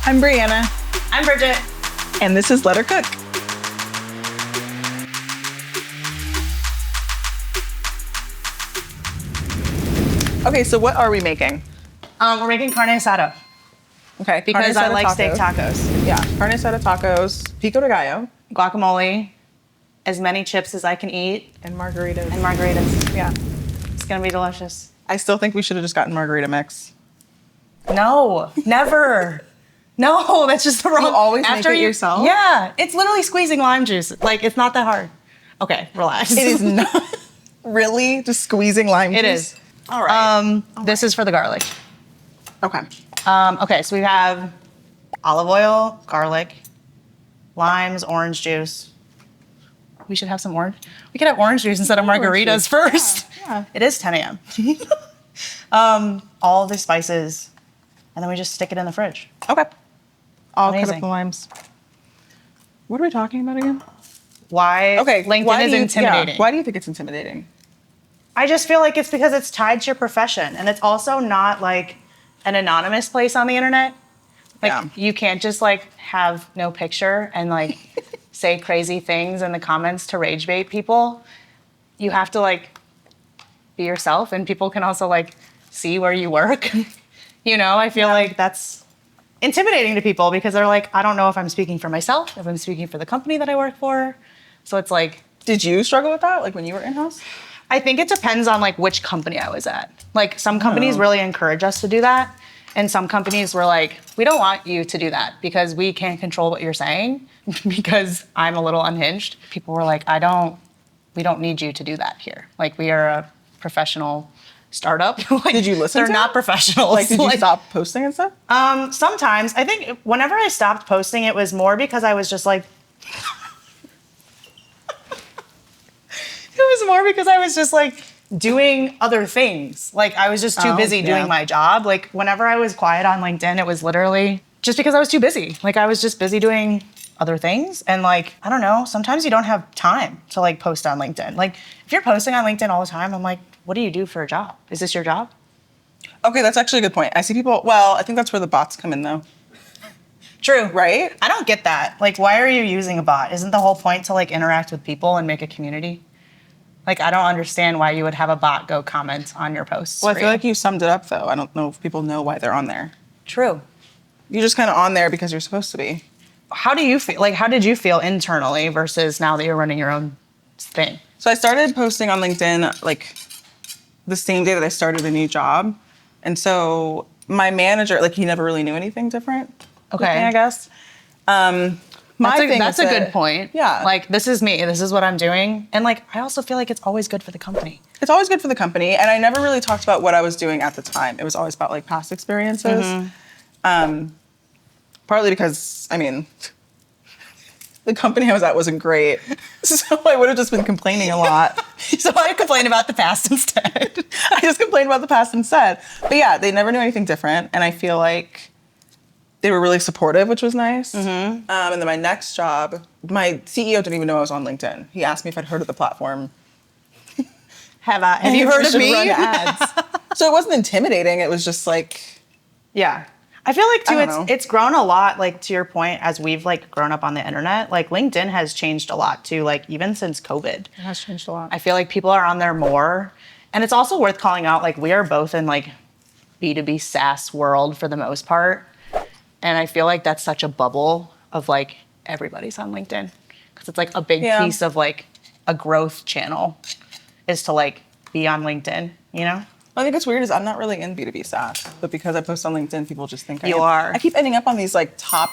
I'm Brianna. I'm Bridget. And this is Let Her Cook. Okay, so what are we making? We're making carne asada. Okay, Because carne I like asada steak tacos. Yeah, carne asada tacos, pico de gallo. Guacamole, as many chips as I can eat. And margaritas. Yeah. It's gonna be delicious. I still think we should have just gotten margarita mix. No, never. No, that's just the wrong. You always make it yourself? Yeah, it's literally squeezing lime juice. Like, it's not that hard. Okay, relax. It is not really just squeezing lime juice. It is. All right. This is for the garlic. Okay. Okay, so we have olive oil, garlic, limes, orange juice. We should have some orange. We could have orange juice instead of margaritas first. Yeah. It is 10 a.m. All the spices, and then we just stick it in the fridge. Okay. I'll cut Amazing. up the limes. What are we talking about again? Why LinkedIn is intimidating? Why do you think it's intimidating? I just feel like it's because it's tied to your profession, and it's also not like an anonymous place on the internet. Like, you can't just like have no picture and like say crazy things in the comments to rage bait people. You have to like be yourself, and people can also like see where you work. You know, I feel like that's intimidating to people because they're like, I don't know if I'm speaking for myself, if I'm speaking for the company that I work for. So it's like, did you struggle with that, like when you were in-house? I think it depends on like which company I was at. Like, some companies really encourage us to do that. And some companies were like, we don't want you to do that because we can't control what you're saying because I'm a little unhinged. People were like, we don't need you to do that here. Like, we are a professional startup. Like, did you listen to They're not professionals. Like, did you stop posting and stuff? Sometimes. I think whenever I stopped posting, it was more because I was just like, it was more because I was just like doing other things. Like, I was just too busy doing my job. Like, whenever I was quiet on LinkedIn, it was literally just because I was too busy. Like, I was just busy doing other things. And like, I don't know, sometimes you don't have time to like post on LinkedIn. Like, if you're posting on LinkedIn all the time, I'm like, what do you do for a job? Is this your job? Okay, that's actually a good point. I see people, well, I think that's where the bots come in though. True. Right? I don't get that. Like, why are you using a bot? Isn't the whole point to like interact with people and make a community? Like, I don't understand why you would have a bot go comment on your posts. Well, I feel like you summed it up though. I don't know if people know why they're on there. True. You're just kind of on there because you're supposed to be. How do you feel? Like, how did you feel internally versus now that you're running your own thing? So I started posting on LinkedIn like the same day that I started a new job. And so my manager, like, he never really knew anything different. Okay. With me, I guess. That's a good point. Yeah. Like, this is me. This is what I'm doing. And like, I also feel like it's always good for the company. It's always good for the company. And I never really talked about what I was doing at the time. It was always about like past experiences. Partly because, I mean, the company I was at wasn't great. So I would have just been complaining a lot. So I complain about the past instead. I just complained about the past instead. But yeah, they never knew anything different. And I feel like they were really supportive, which was nice. And then my next job, my CEO didn't even know I was on LinkedIn. He asked me if I'd heard of the platform. Have you heard of me? Run ads. So it wasn't intimidating. It was just like, yeah. I feel like too, it's grown a lot, like, to your point, as we've like grown up on the internet. Like, LinkedIn has changed a lot too, like even since COVID. It has changed a lot. I feel like people are on there more. And it's also worth calling out, like, we are both in like B2B SaaS world for the most part. And I feel like that's such a bubble of like everybody's on LinkedIn. Because it's like a big piece of like a growth channel is to like be on LinkedIn, you know? I think what's weird is I'm not really in B2B SaaS, but because I post on LinkedIn, people just think you are. I keep ending up on these like top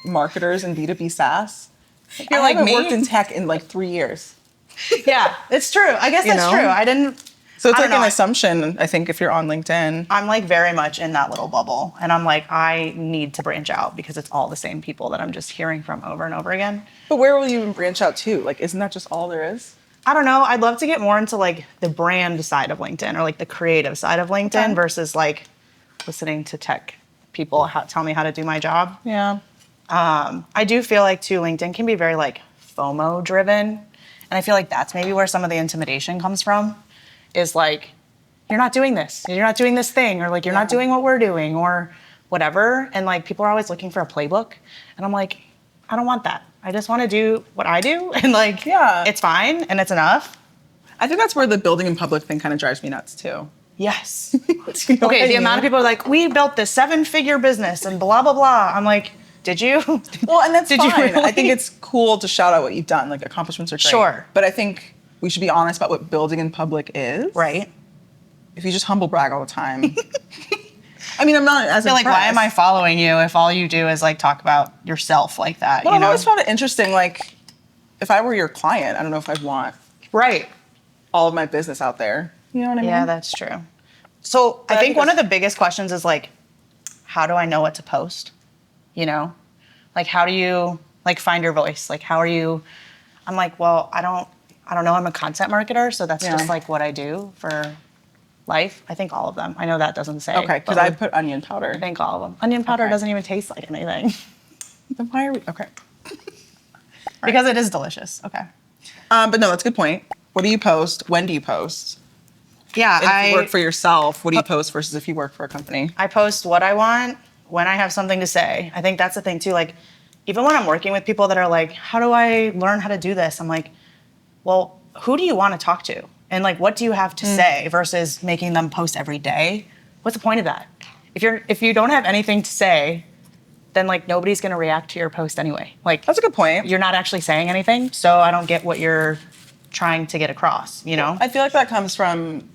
marketers in B2B SaaS. You're like me? I haven't worked in tech in like 3 years. Yeah, it's true. I guess that's true. I didn't. So it's like an assumption, I think, if you're on LinkedIn. I'm like very much in that little bubble. And I'm like, I need to branch out because it's all the same people that I'm just hearing from over and over again. But where will you branch out to? Like, isn't that just all there is? I don't know. I'd love to get more into like the brand side of LinkedIn or like the creative side of LinkedIn versus like listening to tech people tell me how to do my job. Yeah. I do feel like too, LinkedIn can be very like FOMO driven. And I feel like that's maybe where some of the intimidation comes from is like, you're not doing this. You're not doing this thing. Or like, you're not doing what we're doing. Or whatever. And like people are always looking for a playbook. And I'm like, I don't want that. I just want to do what I do. And like, it's fine and it's enough. I think that's where the building in public thing kind of drives me nuts too. Yes. Okay, the amount of people are like, we built this 7-figure business and blah, blah, blah. I'm like, did you? Well, and that's did fine. You really? I think it's cool to shout out what you've done. Like accomplishments are great. Sure. But I think we should be honest about what building in public is. Right. If you just humble brag all the time. I mean, I'm not as like, why am I following you if all you do is like talk about yourself like that? Well, you know? I've always found it interesting. Like, if I were your client, I don't know if I'd want all of my business out there. You know what I mean? Yeah, that's true. So I think one of the biggest questions is like, how do I know what to post? You know, like how do you like find your voice? Like how are you? I'm like, well, I don't know. I'm a content marketer, so that's just like what I do for life. I think all of them. I know that doesn't say. Okay, because I put onion powder. I think all of them. Onion powder doesn't even taste like anything. Then why are we? Okay. Because it is delicious. Okay. But no, that's a good point. What do you post? When do you post? Yeah, And if you work for yourself, what do you post versus if you work for a company? I post what I want when I have something to say. I think that's the thing too. Like, even when I'm working with people that are like, how do I learn how to do this? I'm like, well, who do you want to talk to? And like, what do you have to say versus making them post every day? What's the point of that? If you don't have anything to say, then like nobody's gonna react to your post anyway. Like, that's a good point. You're not actually saying anything, so I don't get what you're trying to get across, you know? I feel like that comes from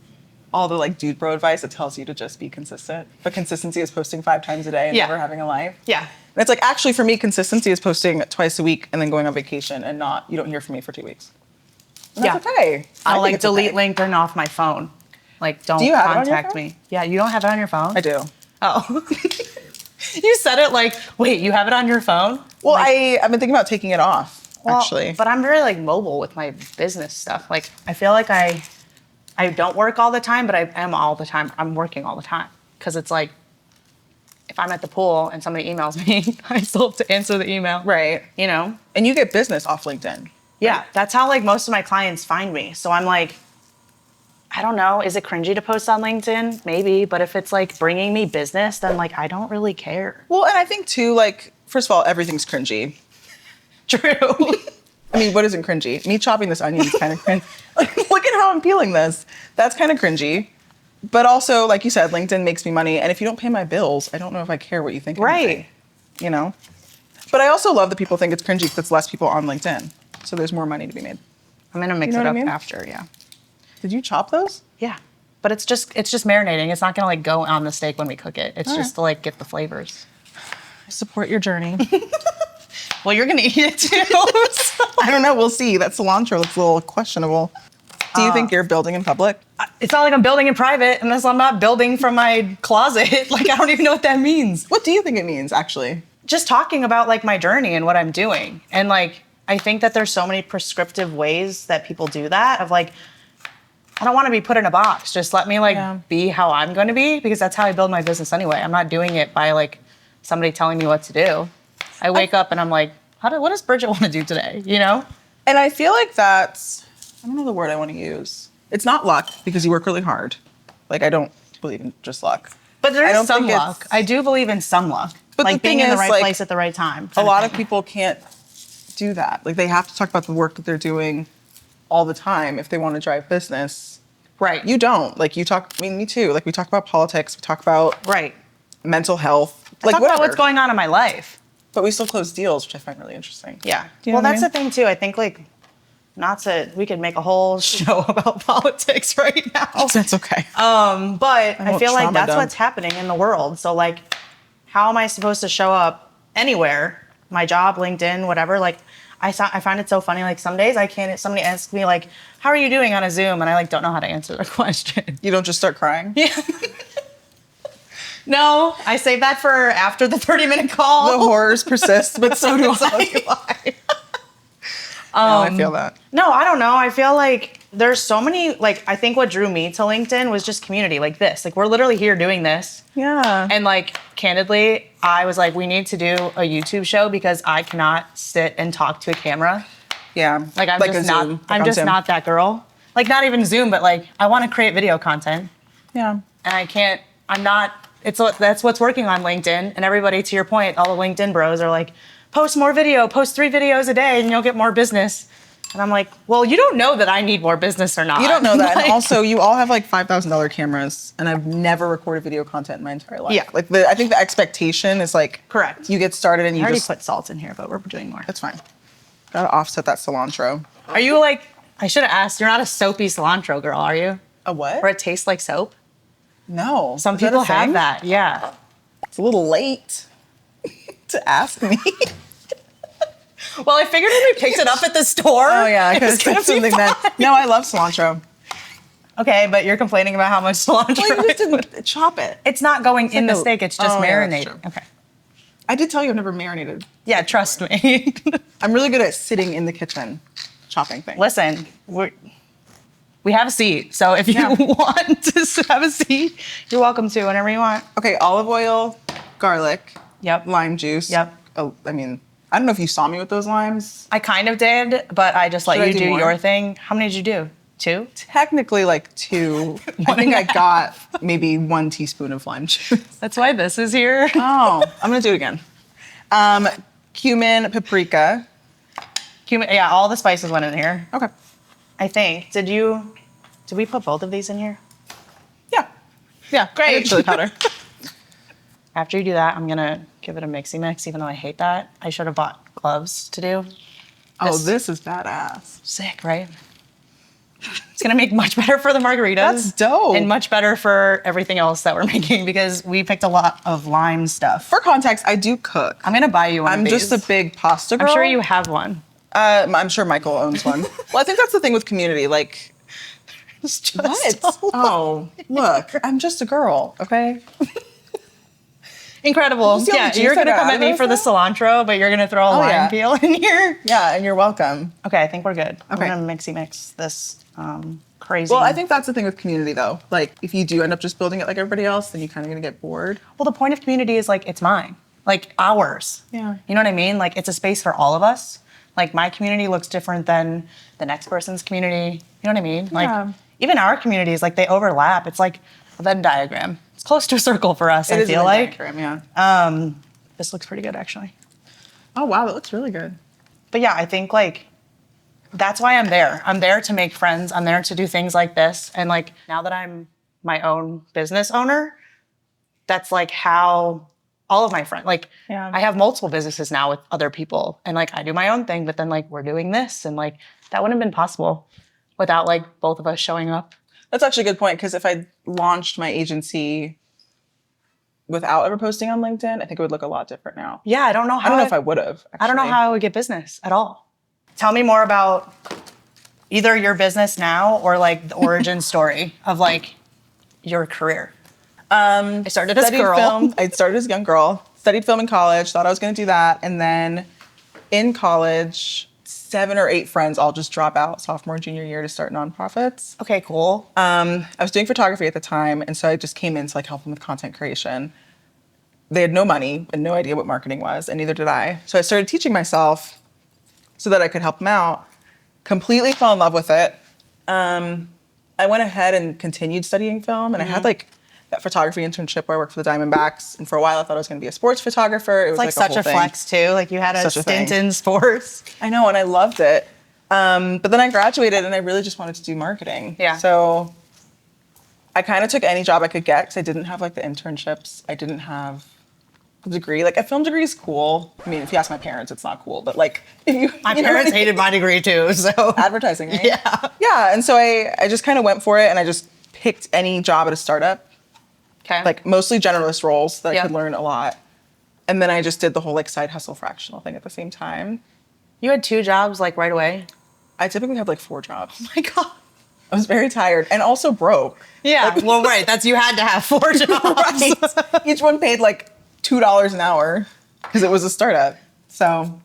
all the like dude bro advice that tells you to just be consistent. But consistency is posting 5 times a day and never having a life. Yeah. And it's like, actually for me, consistency is posting twice a week and then going on vacation and you don't hear from me for 2 weeks. And that's okay. I'll like delete LinkedIn off my phone. Like, don't contact me. Yeah, you don't have it on your phone? I do. Oh. You said it like, wait, you have it on your phone? Well, like, I've been thinking about taking it off, actually. But I'm very like mobile with my business stuff. Like, I feel like I don't work all the time, but I am all the time. I'm working all the time. Because it's like, if I'm at the pool and somebody emails me, I still have to answer the email. Right. You know? And you get business off LinkedIn. Yeah, that's how like most of my clients find me. So I'm like, I don't know, is it cringy to post on LinkedIn? Maybe, but if it's like bringing me business, then like I don't really care. Well, and I think too, like, first of all, everything's cringy. True. I mean, what isn't cringy? Me chopping this onion is kind of cringy. Like, look at how I'm peeling this. That's kind of cringy. But also, like you said, LinkedIn makes me money. And if you don't pay my bills, I don't know if I care what you think. Right. You know? But I also love that people think it's cringy because it's less people on LinkedIn. So there's more money to be made. I'm gonna mix it up after, yeah. Did you chop those? Yeah. But it's just marinating. It's not gonna like go on the steak when we cook it. It's just to like get the flavors. I support your journey. Well, you're gonna eat it too. So. I don't know. We'll see. That cilantro looks a little questionable. Do you think you're building in public? It's not like I'm building in private unless I'm not building from my closet. Like, I don't even know what that means. What do you think it means, actually? Just talking about like my journey and what I'm doing. And like, I think that there's so many prescriptive ways that people do that of like, I don't want to be put in a box. Just let me like be how I'm going to be, because that's how I build my business anyway. I'm not doing it by like somebody telling me what to do. I wake up and I'm like, what does Bridget want to do today? You know? And I feel like that's, I don't know the word I want to use. It's not luck because you work really hard. Like, I don't believe in just luck. But there is some luck. I do believe in some luck. But like the being thing in the is, right like, place at the right time. A lot of people can't do that. Like, they have to talk about the work that they're doing all the time if they want to drive business. Right. You don't. Like, you talk, I mean, me too. Like, we talk about politics. We talk about mental health. Like, talk about what's going on in my life. But we still close deals, which I find really interesting. Yeah. Well, that's the thing too. I think like, we could make a whole show about politics right now. That's okay. But I feel like that's what's happening in the world. So like, how am I supposed to show up anywhere? My job, LinkedIn, whatever. Like, I find it so funny. Like some days I can't. Somebody asks me like, "How are you doing on a Zoom?" And I like don't know how to answer the question. You don't just start crying? Yeah. No, I save that for after the 30-minute call. The horrors persist, but so do I. I feel that. No, I don't know. I feel like there's so many, like, I think what drew me to LinkedIn was just community like this. Like, we're literally here doing this. Yeah. And like, candidly, I was like, we need to do a YouTube show because I cannot sit and talk to a camera. Yeah. Like, I'm just not that girl. Like, not even Zoom, but like, I want to create video content. Yeah. And I'm not That's what's working on LinkedIn. And everybody, to your point, all the LinkedIn bros are like, post more video, post 3 videos a day and you'll get more business. And I'm like, well, you don't know that I need more business or not. You don't know that. And also, you all have like $5,000 cameras, and I've never recorded video content in my entire life. Yeah. Like, I think the expectation is like, correct. You get started and I you already just put salt in here, but we're doing more. That's fine. Gotta offset that cilantro. Are you like, I should have asked, you're not a soapy cilantro girl, are you? A what? Where it tastes like soap? No. Some Is that a people have thing? that, yeah. It's a little late to ask me. Well, I figured when we picked it up at the store. Oh yeah, it was because gonna it's be something fine. that. No, I love cilantro. Okay, but you're complaining about how much cilantro. Well, you just didn't chop it. It's not going in like the a- steak, it's just Oh, yeah, that's marinated. true. Okay. I did tell you I've never marinated. Yeah, trust me. I'm really good at sitting in the kitchen, chopping things. Listen, we have a seat. So if you Yeah. want to have a seat, you're welcome to whenever you want. Okay, olive oil, garlic, Yep. lime juice. Yep. Oh, I mean, I don't know if you saw me with those limes. I kind of did, but I just let Should I you do do more? your thing. How many did you do? 2? Technically, like 2. I think I got maybe 1 teaspoon of lime juice. That's why this is here. Oh, I'm gonna do it again. Cumin, paprika. Cumin, yeah, all the spices went in here. Okay. I think. Did we put both of these in here? Yeah. Yeah. Great. I did chili powder. After you do that, I'm gonna give it a mixy mix, even though I hate that. I should have bought gloves to do. Oh, this is badass. Sick, right? It's gonna make much better for the margaritas. That's dope. And much better for everything else that we're making because we picked a lot of lime stuff. For context, I do cook. I'm gonna buy you one I'm of just these. a big pasta girl. I'm sure you have one. I'm sure Michael owns one. Well, I think that's the thing with community. Like, It's just what? Oh, look, I'm just a girl, okay? incredible. You see all the Yeah, juice you're I gonna got come out at of me this for the though? cilantro, but you're gonna throw a lime yeah. peel in here. Yeah, and you're welcome. Okay, I think we're good. Okay. I'm gonna mixy mix this crazy. Well, I think that's the thing with community, though. Like, if you do end up just building it like everybody else, then you're kind of gonna get bored. Well, the point of community is like it's mine, like ours. Yeah. You know what I mean? Like it's a space for all of us. Like my community looks different than the next person's community. You know what I mean? Like Yeah. even our communities, like they overlap. It's like a Venn diagram. It's close to a circle for us. I It is feel a like diagram, yeah. this looks pretty good actually. Oh wow, that looks really good. But yeah, I think like that's why I'm there. I'm there to make friends. I'm there to do things like this. And like now that I'm my own business owner, that's like how all of my friends, like Yeah. I have multiple businesses now with other people and like I do my own thing, but then like we're doing this and like that wouldn't have been possible without like both of us showing up. That's actually a good point, because if I launched my agency without ever posting on LinkedIn, I think it would look a lot different now. Yeah, I don't know how I don't know if I would have. I don't know how I would get business at all. Tell me more about either your business now or like the origin story of like your career. I started as a Studied girl. film. I started as a young girl. Studied film in college. Thought I was going to do that, and then in college, 7 or 8 friends all just drop out sophomore and junior year to start nonprofits. Okay, cool. I was doing photography at the time, and so I just came in to like help them with content creation. They had no money and no idea what marketing was, and neither did I. So I started teaching myself so that I could help them out. Completely fell in love with it. I went ahead and continued studying film, and I had like that photography internship where I worked for the Diamondbacks, and for a while I thought I was going to be a sports photographer. It was It's like such whole a thing. flex too. Like you had a Such a stint thing. in sports. I know, and I loved it. But then I graduated, and I really just wanted to do marketing. Yeah. So I kind of took any job I could get, because I didn't have like the internships. I didn't have a degree. Like a film degree is cool. I mean, if you ask my parents, it's not cool. But like, if you, My you know parents what I mean? hated my degree too, so Advertising, right? Yeah. Yeah, and so I just kind of went for it, and I just picked any job at a startup, okay. like mostly generalist roles that Yeah. I could learn a lot. And then I just did the whole like side hustle fractional thing at the same time. you had 2 jobs like right away. I typically have like 4 jobs. My God. I was very tired and also broke. Yeah. Well, right. That's you had to have 4 jobs. Right. Each one paid like $2 an hour because it was a startup. So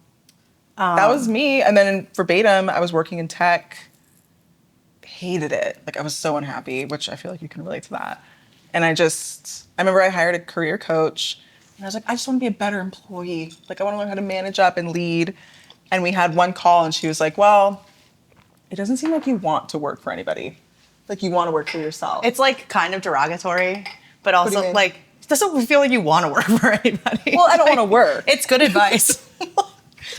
that was me. And then in verbatim, I was working in tech. Hated it. Like I was so unhappy, which I feel like you can relate to that. And I remember I hired a career coach, and I was like, I just want to be a better employee. Like I want to learn how to manage up and lead. And we had one call, and she was like, well, it doesn't seem like you want to work for anybody. Like you want to work for yourself. It's like kind of derogatory, but do you also mean? like It doesn't feel like you want to work for anybody. Well, I don't want to work. It's good advice.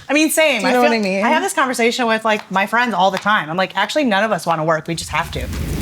I mean, same. Do you know what I mean? I have this conversation with like my friends all the time. I'm like, actually, none of us want to work. We just have to.